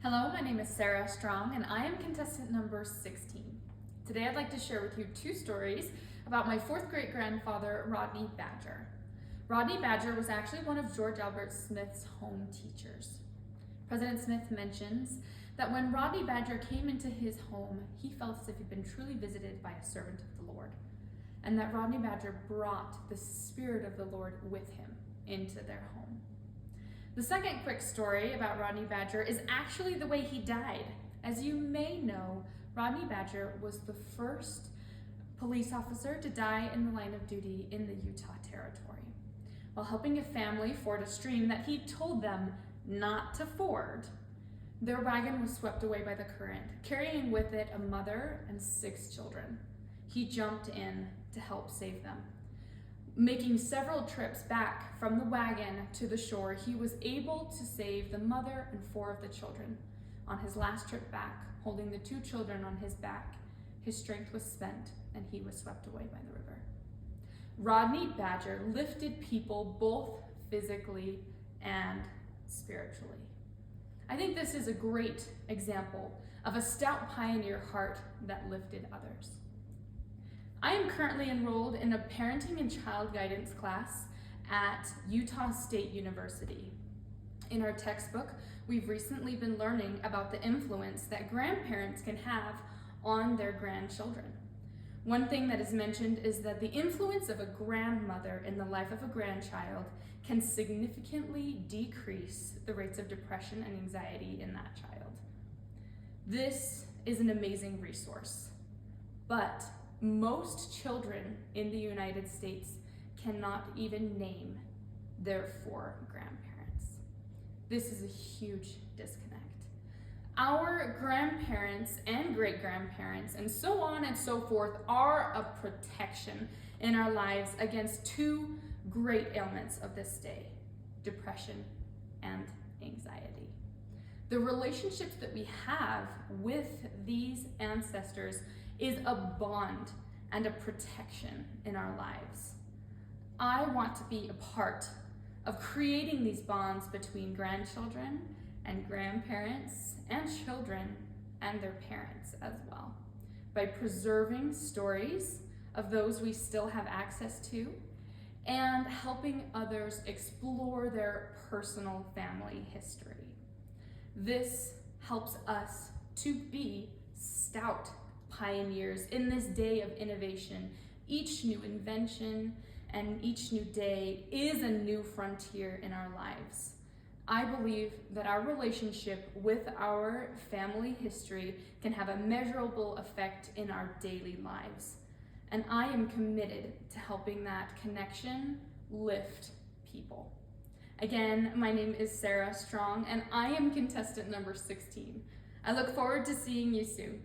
Hello, my name is Sarah Strong and I am contestant number 16. Today I'd like to share with you two stories about my fourth great grandfather, Rodney Badger. Rodney Badger was actually one of George Albert Smith's home teachers. President Smith mentions that when Rodney Badger came into his home, he felt as if he'd been truly visited by a servant of the Lord, and that Rodney Badger brought the Spirit of the Lord with him into their home. The second quick story about Rodney Badger is actually the way he died. As you may know, Rodney Badger was the first police officer to die in the line of duty in the Utah Territory. While helping a family ford a stream that he told them not to ford, their wagon was swept away by the current, carrying with it a mother and 6 children. He jumped in to help save them. Making several trips back from the wagon to the shore, he was able to save the mother and 4 of the children. On his last trip back, holding the 2 children on his back, his strength was spent and he was swept away by the river. Rodney Badger lifted people both physically and spiritually. I think this is a great example of a stout pioneer heart that lifted others. I am currently enrolled in a parenting and child guidance class at Utah State University. In our textbook, we've recently been learning about the influence that grandparents can have on their grandchildren. One thing that is mentioned is that the influence of a grandmother in the life of a grandchild can significantly decrease the rates of depression and anxiety in that child. This is an amazing resource, but most children in the United States cannot even name their 4 grandparents. This is a huge disconnect. Our grandparents and great-grandparents and so on and so forth are a protection in our lives against 2 great ailments of this day: depression and anxiety. The relationships that we have with these ancestors is a bond and a protection in our lives. I want to be a part of creating these bonds between grandchildren and grandparents and children and their parents as well, by preserving stories of those we still have access to and helping others explore their personal family history. This helps us to be stout pioneers in this day of innovation. Each new invention and each new day is a new frontier in our lives. I believe that our relationship with our family history can have a measurable effect in our daily lives. And I am committed to helping that connection lift people. Again, my name is Sarah Strong and I am contestant number 16. I look forward to seeing you soon.